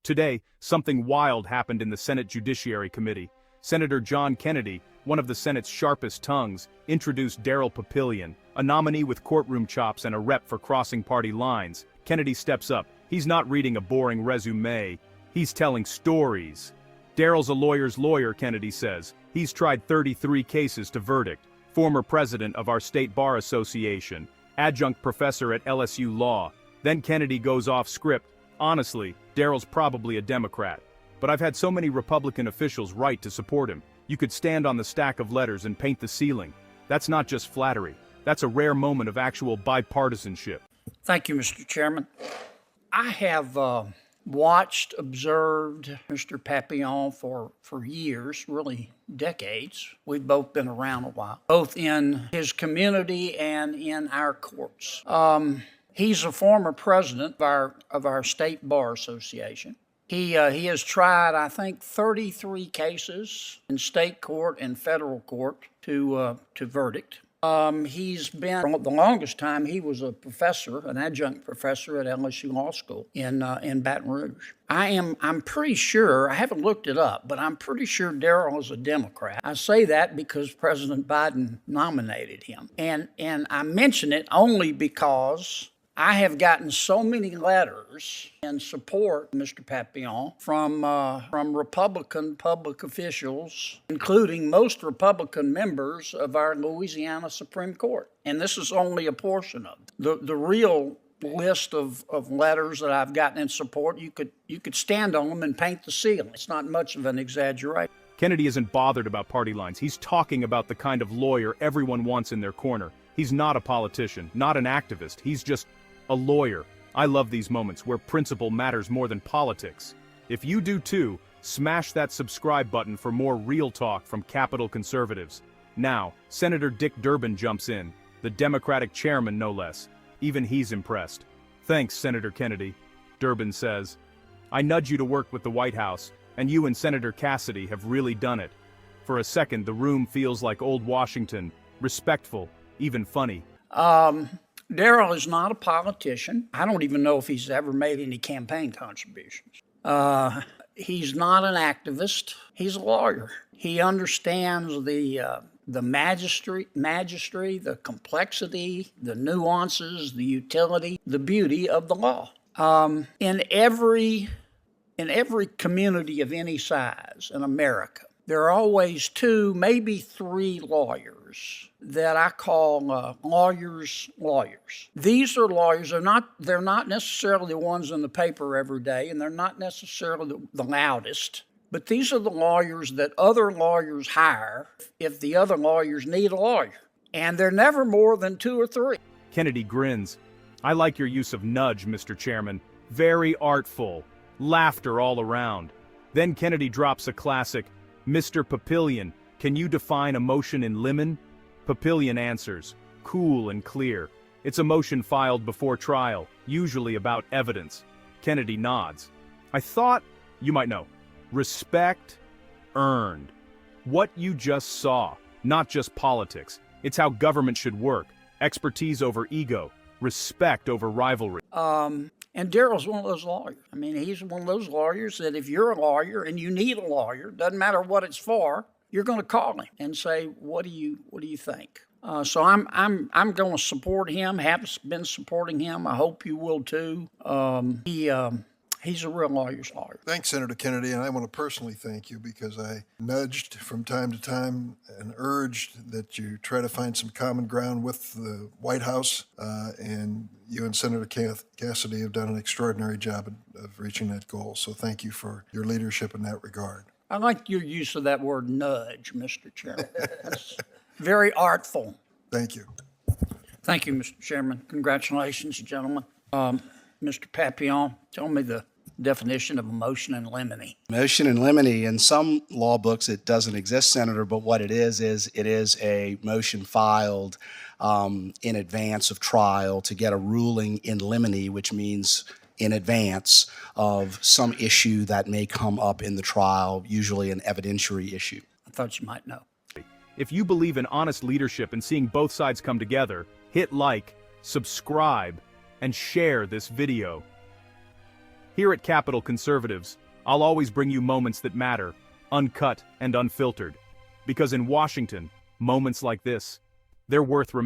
Today, something wild happened in the Senate Judiciary Committee. Senator John Kennedy, one of the Senate's sharpest tongues, introduced Daryl Papillion, a nominee with courtroom chops and a rep for crossing party lines. Kennedy steps up. He's not reading a boring resume. He's telling stories. Daryl's a lawyer's lawyer, Kennedy says. He's tried 33 cases to verdict. Former president of our state bar association. Adjunct professor at LSU Law. Then Kennedy goes off script. Honestly, Daryl's probably a Democrat. But I've had so many Republican officials write to support him. You could stand on the stack of letters and paint the ceiling. That's not just flattery. That's a rare moment of actual bipartisanship. Thank you, Mr. Chairman. I have watched, observed Mr. Papillion for years, really decades. We've both been around a while, both in his community and in our courts. He's a former president of our state bar association. He has tried, I think, 33 cases in state court and federal court to verdict. He's been, for the longest time, he was a professor, an adjunct professor at LSU Law School in Baton Rouge. I'm pretty sure, I haven't looked it up, but I'm pretty sure Daryl is a Democrat. I say that because President Biden nominated him. And I mention it only because I have gotten so many letters in support of Mr. Papillion from Republican public officials, including most Republican members of our Louisiana Supreme Court. And this is only a portion of it. The real list of letters that I've gotten in support, you could stand on them and paint the ceiling. It's not much of an exaggeration. Kennedy isn't bothered about party lines. He's talking about the kind of lawyer everyone wants in their corner. He's not a politician, not an activist. He's just a lawyer. I love these moments where principle matters more than politics. If you do too, smash that subscribe button for more real talk from Capitol conservatives. Now, Senator Dick Durbin jumps in, the Democratic chairman no less. Even he's impressed. Thanks, Senator Kennedy, Durbin says. I nudge you to work with the White House, and you and Senator Cassidy have really done it. For a second, the room feels like old Washington, respectful, even funny. Daryl is not a politician. I don't even know if he's ever made any campaign contributions. He's not an activist. He's a lawyer. He understands the magistry, the complexity, the nuances, the utility, the beauty of the law. In every community of any size in America, there are always two, maybe three lawyers that I call lawyers. These are lawyers. They're not necessarily the ones in the paper every day, and they're not necessarily the loudest. But these are the lawyers that other lawyers hire if the other lawyers need a lawyer. And they're never more than two or three. Kennedy grins. I like your use of nudge, Mr. Chairman. Very artful. Laughter all around. Then Kennedy drops a classic, Mr. Papillion, can you define a motion in limine? Papillion answers, cool and clear. It's a motion filed before trial, usually about evidence. Kennedy nods. I thought, you might know, respect earned. What you just saw, not just politics. It's how government should work. Expertise over ego, respect over rivalry. And Daryl's one of those lawyers. I mean, he's one of those lawyers that if you're a lawyer and you need a lawyer, doesn't matter what it's for, you're going to call him and say, "What do you think?" So I'm going to support him. Have been supporting him. I hope you will too. He's a real lawyer's lawyer. Thanks, Senator Kennedy, and I want to personally thank you because I nudged from time to time and urged that you try to find some common ground with the White House, and you and Senator Cassidy have done an extraordinary job of reaching that goal. So thank you for your leadership in that regard. I like your use of that word nudge, Mr. Chairman. That's very artful. Thank you. Thank you, Mr. Chairman. Congratulations, gentlemen. Mr. Papillion, tell me the definition of a motion in limine. Motion in limine, in some law books it doesn't exist, Senator, but what it is it is a motion filed in advance of trial to get a ruling in limine, which means in advance of some issue that may come up in the trial, usually an evidentiary issue. I thought you might know. If you believe in honest leadership and seeing both sides come together, hit like, subscribe, and share this video. Here at Capitol Conservatives, I'll always bring you moments that matter, uncut and unfiltered. Because in Washington, moments like this, they're worth remembering.